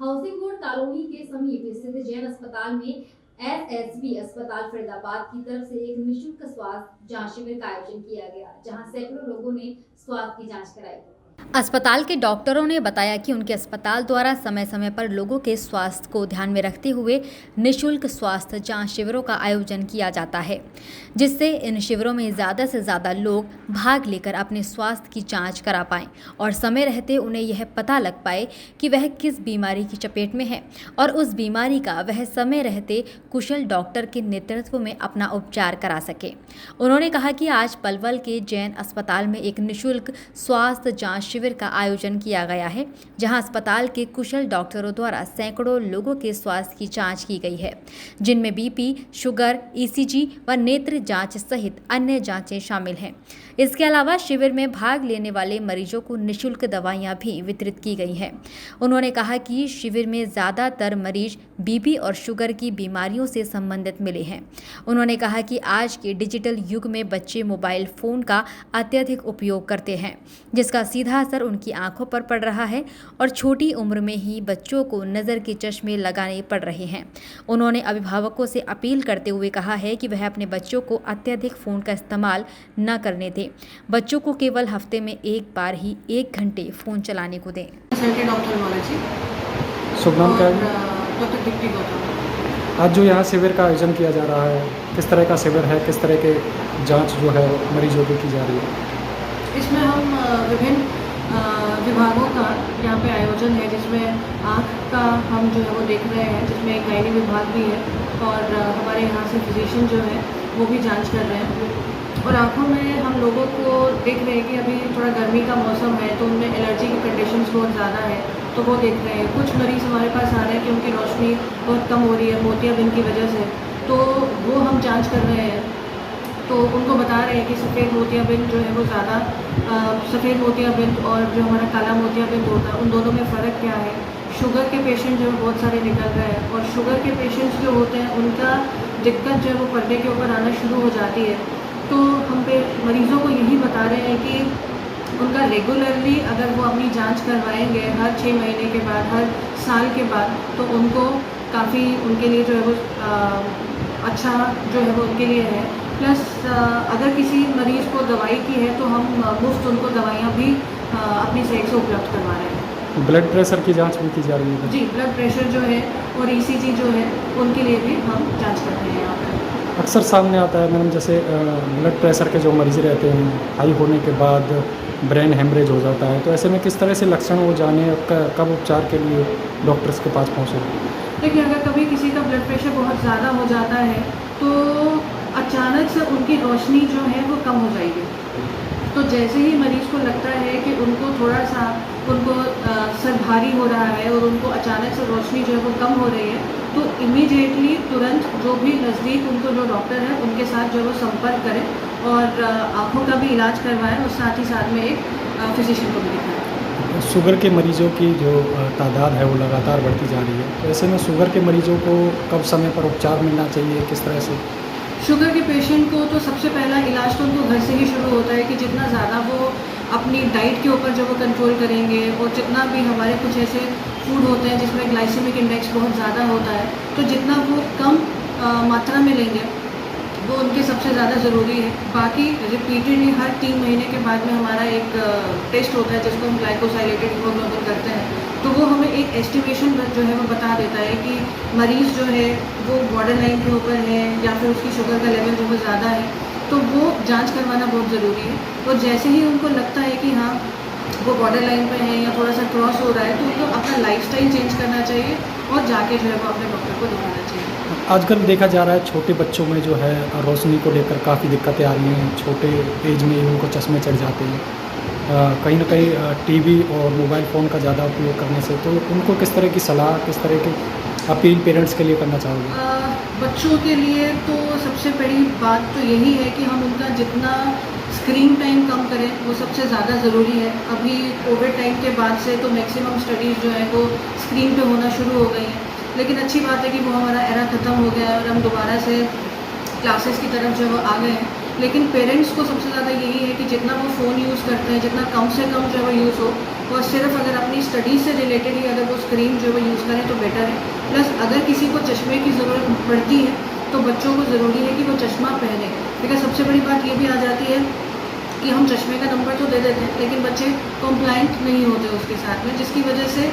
Housing board colony के समीप स्थित जैन अस्पताल में एसएसबी अस्पताल फरीदाबाद की तरफ से एक निःशुल्क स्वास्थ्य जांच शिविर का आयोजन किया गया, जहां सैकड़ों लोगों ने स्वास्थ्य की जांच कराई। अस्पताल के डॉक्टरों ने बताया कि उनके अस्पताल द्वारा समय समय पर लोगों के स्वास्थ्य को ध्यान में रखते हुए निःशुल्क स्वास्थ्य जांच शिविरों का आयोजन किया जाता है, जिससे इन शिविरों में ज़्यादा से ज़्यादा लोग भाग लेकर अपने स्वास्थ्य की जांच करा पाएं और समय रहते उन्हें यह पता लग पाए कि वह किस बीमारी की चपेट में है और उस बीमारी का वह समय रहते कुशल डॉक्टर के नेतृत्व में अपना उपचार करा सके। उन्होंने कहा कि आज पलवल के जैन अस्पताल में एक निःशुल्क स्वास्थ्य जांच शिविर का आयोजन किया गया है, जहां अस्पताल के कुशल डॉक्टरों द्वारा सैकड़ों लोगों के स्वास्थ्य की जांच की गई है, जिनमें बीपी, शुगर, ईसीजी व नेत्र जांच सहित अन्य जांचें शामिल हैं। इसके अलावा शिविर में भाग लेने वाले मरीजों को निःशुल्क दवाइयां भी वितरित की गई हैं। उन्होंने कहा कि शिविर में ज़्यादातर मरीज बीपी और शुगर की बीमारियों से संबंधित मिले हैं। उन्होंने कहा कि आज के डिजिटल युग में बच्चे मोबाइल फ़ोन का अत्यधिक उपयोग करते हैं, जिसका सीधा असर उनकी आंखों पर पड़ रहा है और छोटी उम्र में ही बच्चों को नज़र के चश्मे लगाने पड़ रहे हैं। उन्होंने अभिभावकों से अपील करते हुए कहा है कि वह अपने बच्चों को अत्यधिक फ़ोन का इस्तेमाल न करने दें। बच्चों को केवल हफ्ते में एक बार ही 1 घंटे फ़ोन चलाने को दें। शुभ नाम क्या है? डॉक्टर दीप्ति गौतम। आज जो यहाँ शिविर का आयोजन किया जा रहा है, किस तरह का शिविर है, किस तरह के जांच जो है मरीजों की जा रही है? इसमें हम विभिन्न विभागों का यहाँ पे आयोजन है, जिसमें आँख का हम जो है वो देख रहे हैं, जिसमें एक गायनी विभाग भी है और हमारे यहाँ से फिजिशियन जो है वो भी जांच कर रहे हैं। और आँखों में हम लोगों को देख रहे हैं कि अभी थोड़ा गर्मी का मौसम है तो उनमें एलर्जी की कंडीशंस बहुत ज़्यादा है, तो वो देख रहे हैं। कुछ मरीज़ हमारे पास आ रहे हैं कि उनकी रोशनी बहुत कम हो रही है मोतियाबिंद की वजह से, तो वो हम जांच कर रहे हैं। तो उनको बता रहे हैं कि सफ़ेद मोतियाबिंद जो है वो ज़्यादा सफ़ेद मोतियाबिंद और जो हमारा काला मोतियाबिंद होता है उन दोनों में फ़र्क क्या है। शुगर के पेशेंट जो है बहुत सारे निकल रहे हैं और शुगर के पेशेंट्स जो होते हैं उनका दिक्कत जो है वो पर्दे के ऊपर आना शुरू हो जाती है। तो हम पे मरीज़ों को यही बता रहे हैं कि उनका रेगुलरली अगर वो अपनी जांच करवाएंगे हर 6 महीने के बाद, हर साल के बाद, तो उनको काफ़ी उनके लिए जो है वो अच्छा जो है वो उनके लिए है। प्लस अगर किसी मरीज़ को दवाई की है तो हम मुफ्त उनको दवाइयाँ भी अपनी साइड से उपलब्ध करवा रहे हैं। ब्लड प्रेशर की जांच भी की जा रही है? जी, ब्लड प्रेशर जो है और ईसीजी जो है उनके लिए भी हम जांच कर रहे हैं यहाँ पर। अक्सर सामने आता है मैडम, जैसे ब्लड प्रेशर के जो मरीज़ रहते हैं, हाई होने के बाद ब्रेन हेमरेज हो जाता है, तो ऐसे में किस तरह से लक्षण वो जाने, कब उपचार के लिए डॉक्टर्स के पास पहुँचे? देखिए, अगर कभी किसी का ब्लड प्रेशर बहुत ज़्यादा हो जाता है तो अचानक से उनकी रोशनी जो है वो कम हो जाएगी। तो जैसे ही मरीज़ को लगता है कि उनको थोड़ा सा सर भारी हो रहा है और उनको अचानक से रोशनी जो है वो कम हो रही है, तो इमीडिएटली तुरंत जो भी नज़दीक उनको जो डॉक्टर है उनके साथ जो है वो संपर्क करें और आँखों का भी इलाज करवाएं और साथ ही साथ में एक फिजिशियन को भी दिखाएं। शुगर के मरीजों की जो तादाद है वो लगातार बढ़ती जा रही है, तो ऐसे में शुगर के मरीजों को कब समय पर उपचार मिलना चाहिए, किस तरह से? शुगर के पेशेंट को तो सबसे पहला इलाज तो उनको घर से ही शुरू होता है कि जितना ज़्यादा वो अपनी डाइट के ऊपर जो वो कंट्रोल करेंगे और जितना भी हमारे कुछ ऐसे फूड होते हैं जिसमें ग्लाइसेमिक इंडेक्स बहुत ज़्यादा होता है, तो जितना वो कम मात्रा में लेंगे वो उनके सबसे ज़्यादा ज़रूरी है। बाकी रिपीटेडली हर 3 महीने के बाद में हमारा एक टेस्ट होता है जिसको हम ग्लाइकोसाइलेटेड हीमोग्लोबिन करते हैं, तो वो हमें एक एस्टिमेशन जो है वो बता देता है कि मरीज़ जो है वो बॉर्डर लाइन के ऊपर है या फिर उसकी शुगर का लेवल जो वो ज़्यादा है, तो वो जांच करवाना बहुत ज़रूरी है। और जैसे ही उनको लगता है कि हाँ वो बॉर्डर लाइन पे है या थोड़ा सा क्रॉस हो रहा है, तो उनको अपना लाइफस्टाइल चेंज करना चाहिए और जाके जो है वो अपने डॉक्टर को दिखाना चाहिए। आजकल देखा जा रहा है छोटे बच्चों में जो है रोशनी को लेकर काफ़ी दिक्कतें आ रही हैं, छोटे एज में ही उनको चश्मे चढ़ जाते हैं, कहीं ना कहीं टीवी और मोबाइल फ़ोन का ज़्यादा उपयोग करने से, तो उनको किस तरह की सलाह, किस तरह की अपील पेरेंट्स के लिए करना चाहोगे? बच्चों के लिए तो सबसे बड़ी बात तो यही है कि हम उनका जितना स्क्रीन टाइम कम करें वो सबसे ज़्यादा ज़रूरी है। अभी कोविड टाइम के बाद से तो मैक्सिमम स्टडीज़ जो है वो स्क्रीन पे होना शुरू हो गई हैं, लेकिन अच्छी बात है कि वो हमारा एरा ख़त्म हो गया है और हम दोबारा से क्लासेस की तरफ जो है वो आ गए हैं। लेकिन पेरेंट्स को सबसे ज़्यादा यही है कि जितना वो फ़ोन यूज़ करते हैं, जितना कम से कम जो है वो यूज़ हो, और सिर्फ अगर अपनी स्टडीज़ से रिलेटेड ही अगर वो स्क्रीन जो है यूज़ करें तो बेटर है। प्लस अगर किसी को चश्मे की ज़रूरत पड़ती है तो बच्चों को ज़रूरी है कि वो चश्मा पहने, बिकॉज सबसे बड़ी बात ये भी आ जाती है कि हम चश्मे का नंबर तो दे देते हैं लेकिन बच्चे कंप्लाइंट नहीं होते उसके साथ में, जिसकी वजह से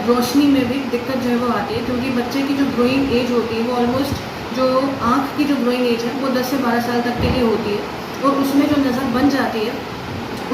रोशनी में भी दिक्कत जो है वो आती है। क्योंकि बच्चे की जो ग्रोइंग एज होती है वो ऑलमोस्ट जो आँख की जो ग्रोइंग एज है वो 10 से 12 साल तक के लिए होती है और उसमें जो नज़र बन जाती है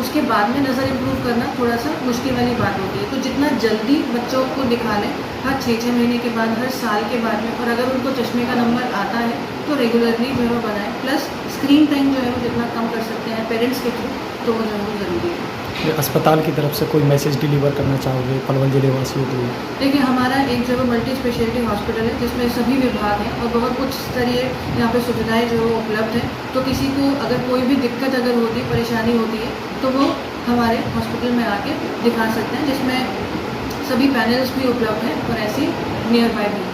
उसके बाद में नज़र इम्प्रूव करना थोड़ा सा मुश्किल वाली बात होती है। तो जितना जल्दी बच्चों को दिखा लें, हर 6-6 महीने के बाद, हर साल के बाद में, और अगर उनको चश्मे का नंबर आता है तो रेगुलरली जो है वो बनाएं। प्लस स्क्रीन टाइम जो है वो जितना कम कर सकते हैं पेरेंट्स के थ्रू तो वो जो है वो ज़रूरी है। अस्पताल की तरफ से कोई मैसेज डिलीवर करना चाहोगे पलवल जिले वासियों के लिए? देखिए, हमारा एक जो है मल्टी स्पेशलिटी हॉस्पिटल है जिसमें सभी विभाग हैं और बहुत उच्च स्तरीय यहाँ पे सुविधाएं जो है वो उपलब्ध हैं। तो किसी को अगर कोई भी दिक्कत अगर होती है, परेशानी होती है तो वो हमारे हॉस्पिटल में आके दिखा सकते हैं, जिसमें सभी पैनल्स भी उपलब्ध हैं और ऐसी नियर बाय भी।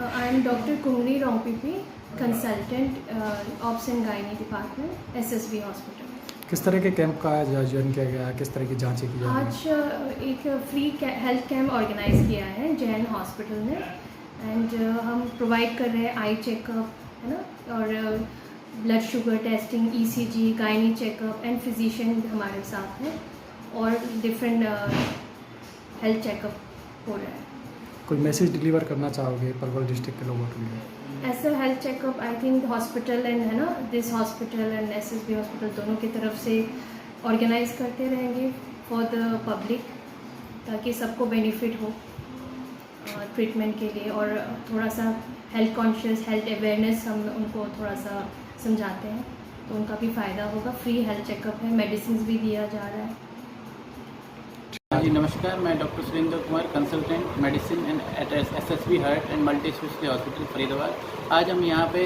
I am doctor Kungri Rongpipi, consultant obs and gynae department, SSB hospital. किस तरह के कैंप का आयोजन किया गया है, किस तरह की जांचें की जा रही हैं? आज एक फ्री हेल्थ कैंप ऑर्गेनाइज किया है जैन हॉस्पिटल ने, एंड हम प्रोवाइड कर रहे हैं आई चेकअप, है ना, और blood sugar testing, ECG, gynae checkup, and physician हमारे साथ हैं और डिफरेंट हेल्थ चेकअप हो रहा है। कोई मैसेज डिलीवर करना चाहोगे पलवल डिस्ट्रिक्ट के लोगों के लिए? ऐसा health checkup I think hospital and, है ना, this hospital and SSB hospital दोनों की तरफ से ऑर्गेनाइज करते रहेंगे फॉर द पब्लिक, ताकि सबको बेनिफिट हो ट्रीटमेंट के लिए। और थोड़ा सा हेल्थ कॉन्शियस, हेल्थ अवेयरनेस हम उनको थोड़ा सा समझाते हैं तो उनका भी फ़ायदा होगा। फ्री हेल्थ चेकअप है, मेडिसिन भी दिया जा रहा है। जी नमस्कार, मैं doctor Surendra Kumar, consultant medicine eight SSB heart and multi speciality hospital Faridabad. आज हम यहाँ पे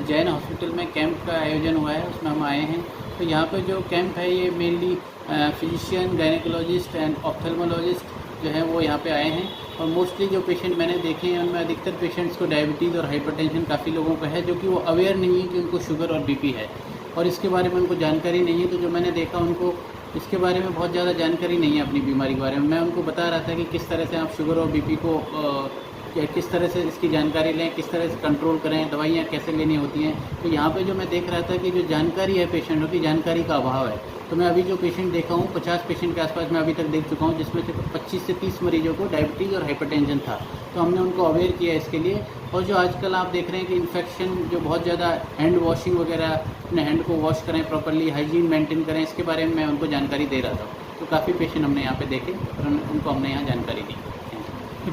जैन हॉस्पिटल में कैंप का आयोजन हुआ है, उसमें हम आए हैं। तो यहाँ पे जो कैंप है ये mainly physician, gynaecologist and ophthalmologist जो है वो यहाँ पे आए हैं। और मोस्टली जो पेशेंट मैंने देखे हैं उनमें अधिकतर पेशेंट्स को डायबिटीज़ और हाइपरटेंशन काफ़ी लोगों को है, जो कि वो अवेयर नहीं है कि उनको शुगर और BP है और इसके बारे में उनको जानकारी नहीं है। तो जो मैंने देखा उनको इसके बारे में बहुत ज़्यादा जानकारी नहीं है अपनी बीमारी के बारे में। मैं उनको बता रहा था कि किस तरह से आप शुगर और BP को किस तरह से इसकी जानकारी लें, किस तरह से कंट्रोल करें, दवाइयाँ कैसे लेनी होती हैं। तो यहाँ पे जो मैं देख रहा था कि जो जानकारी है पेशेंटों की, जानकारी का अभाव है। तो मैं अभी जो पेशेंट देखा हूँ 50 पेशेंट के आसपास मैं अभी तक देख चुका हूँ, जिसमें से 25 से 30 मरीजों को डायबिटीज़ और हाइपरटेंशन था। तो हमने उनको अवेयर किया इसके लिए। और जो आजकल आप देख रहे हैं कि इन्फेक्शन जो बहुत ज़्यादा, हैंड वॉशिंग वगैरह, अपने हैंड को वॉश करें प्रॉपर्ली, हाइजीन मेंटेन करें, इसके बारे में मैं उनको जानकारी दे रहा था। तो काफ़ी पेशेंट हमने यहाँ पे देखे और उनको हमने यहाँ जानकारी दी।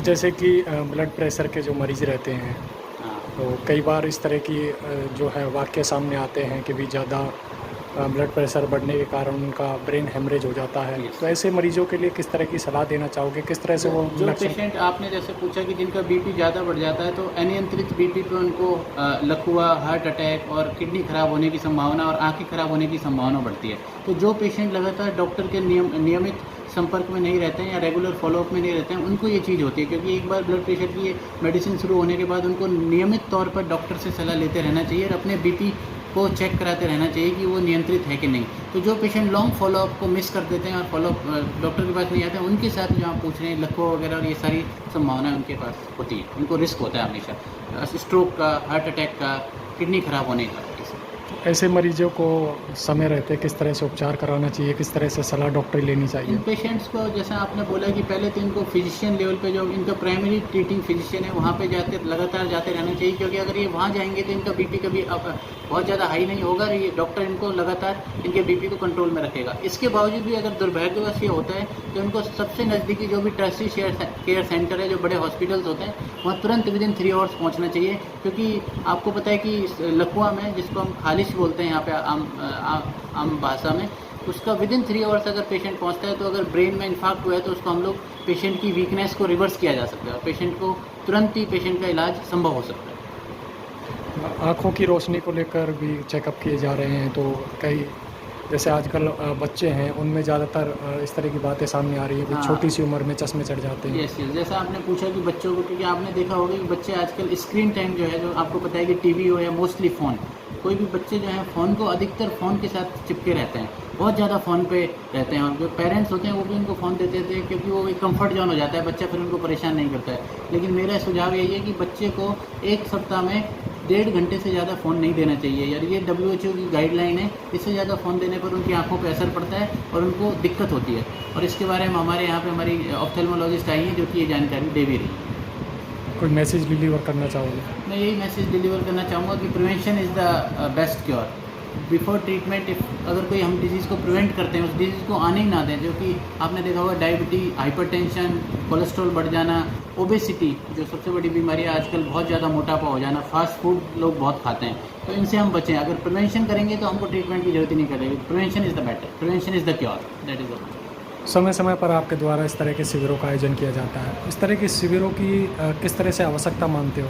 जैसे कि ब्लड प्रेशर के जो मरीज़ रहते हैं, तो कई बार इस तरह की जो है वाक़ये सामने आते हैं कि भी ज़्यादा ब्लड प्रेशर बढ़ने के कारण उनका ब्रेन हेमरेज हो जाता है। तो ऐसे मरीजों के लिए किस तरह की सलाह देना चाहोगे, किस तरह से वो जो पेशेंट आपने जैसे पूछा कि जिनका BP ज़्यादा बढ़ जाता है, तो अनियंत्रित BP पे उनको लकवा, हार्ट अटैक और किडनी खराब होने की संभावना और आँखें खराब होने की संभावना बढ़ती है। तो जो पेशेंट लगातार डॉक्टर के नियमित संपर्क में नहीं रहते हैं या रेगुलर फॉलोअप में नहीं रहते हैं, उनको ये चीज़ होती है। क्योंकि एक बार ब्लड प्रेशर की ये मेडिसिन शुरू होने के बाद उनको नियमित तौर पर डॉक्टर से सलाह लेते रहना चाहिए और अपने BP को चेक कराते रहना चाहिए कि वो नियंत्रित है कि नहीं। तो जो पेशेंट लॉन्ग फॉलोअप को मिस कर देते हैं और फॉलोअप डॉक्टर के पास नहीं आते हैं, उनके साथ जो आप पूछ रहे हैं लकवा वगैरह और ये सारी संभावनाएं उनके पास होती है, उनको रिस्क होता है हमेशा स्ट्रोक का, हार्ट अटैक का, किडनी खराब होने का। ऐसे मरीजों को समय रहते किस तरह से उपचार कराना चाहिए, किस तरह से सलाह डॉक्टरी लेनी चाहिए? इन पेशेंट्स को जैसा आपने बोला कि पहले तो इनको फिजिशियन लेवल पे जो इनका प्राइमरी ट्रीटिंग फिजिशियन है वहाँ पे लगातार जाते रहना चाहिए। क्योंकि अगर ये वहाँ जाएंगे तो इनका BP कभी बहुत ज़्यादा हाई नहीं होगा और ये डॉक्टर इनको लगातार इनके BP को कंट्रोल में रखेगा। इसके बावजूद भी अगर दुर्भाग्यवश ये होता है तो इनको सबसे नज़दीकी जो भी टर्शियरी केयर सेंटर है, जो बड़े हॉस्पिटल्स होते हैं, वहाँ तुरंत विदिन 3 आवर्स पहुँचना चाहिए। क्योंकि आपको पता है कि लकवा में, जिसको हम खालिश बोलते हैं यहाँ पे आम भाषा में, उसका विदिन 3 आवर्स अगर पेशेंट पहुँचता है तो अगर ब्रेन में इन्फाक्ट हुआ है तो उसको हम लोग पेशेंट की वीकनेस को रिवर्स किया जा सकता है और पेशेंट को तुरंत ही पेशेंट का इलाज संभव हो सकता है। आँखों की रोशनी को लेकर भी चेकअप किए जा रहे हैं। तो कई जैसे आजकल बच्चे हैं उनमें ज़्यादातर इस तरह की बातें सामने आ रही है कि छोटी सी उम्र में चश्मे चढ़ जाते हैं। यस, जैसा आपने पूछा कि बच्चों को, क्योंकि आपने देखा होगा कि बच्चे आजकल स्क्रीन टाइम जो है, जो आपको पता है कि TV हो या मोस्टली फ़ोन, कोई भी बच्चे जो हैं फ़ोन को अधिकतर फ़ोन के साथ चिपके रहते हैं, बहुत ज़्यादा फ़ोन पे रहते हैं, और जो पेरेंट्स होते हैं वो भी उनको फ़ोन दे देते हैं क्योंकि वो एक कंफर्ट जोन हो जाता है, बच्चा फिर उनको परेशान नहीं करता है। लेकिन मेरा सुझाव यही है कि बच्चे को एक सप्ताह में 1.5 घंटे से ज़्यादा फ़ोन नहीं देना चाहिए, यार ये WHO की गाइडलाइन है। इससे ज़्यादा फ़ोन देने पर उनकी आंखों पे असर पड़ता है और उनको दिक्कत होती है, और इसके बारे में हमारे यहाँ पे हमारी ऑप्थेल्मोलॉजिस्ट आई हैं जो कि ये जानकारी दे भी रही है। कोई मैसेज डिलीवर करना चाहोगे? मैं यही मैसेज डिलीवर करना चाहूँगा कि prevention is the best cure. Before treatment अगर कोई हम डिजीज़ को प्रिवेंट करते हैं, उस डिजीज़ को आने ही ना दें, जो कि आपने देखा होगा डायबिटीज, हाइपरटेंशन, कोलेस्ट्रॉल बढ़ जाना, ओबेसिटी जो सबसे बड़ी बीमारी है आजकल, बहुत ज़्यादा मोटापा हो जाना, फास्ट फूड लोग बहुत खाते हैं, तो इनसे हम बचें। अगर प्रिवेंशन करेंगे तो हमको ट्रीटमेंट की जरूरत ही नहीं पड़ेगी। Prevention is the better, prevention is the cure, that is the. समय समय पर आपके द्वारा इस तरह के शिविरों का आयोजन किया जाता है, इस तरह के शिविरों की किस तरह से आवश्यकता मानते हो?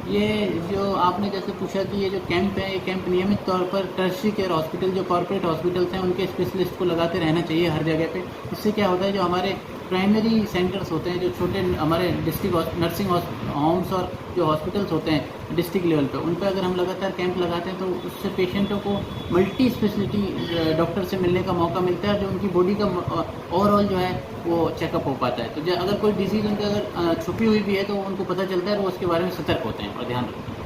ये जो आपने जैसे पूछा कि ये जो कैंप है, ये कैंप नियमित तौर पर टर्शियरी केयर हॉस्पिटल, जो कॉर्पोरेट हॉस्पिटल्स हैं, उनके स्पेशलिस्ट को लगाते रहना चाहिए हर जगह पे। इससे क्या होता है, जो हमारे प्राइमरी सेंटर्स होते हैं, जो छोटे हमारे डिस्ट्रिक्ट नर्सिंग होम्स और जो हॉस्पिटल्स होते हैं डिस्ट्रिक्ट लेवल पे, उन पर अगर हम लगातार कैंप लगाते हैं तो उससे पेशेंटों को मल्टी स्पेशलिटी डॉक्टर से मिलने का मौका मिलता है, जो उनकी बॉडी का ओवरऑल जो है वो चेकअप हो पाता है। तो अगर कोई डिजीज़ उनके अगर छुपी हुई भी है तो उनको पता चलता है और वो उसके बारे में सतर्क होते हैं और ध्यान रखते हैं।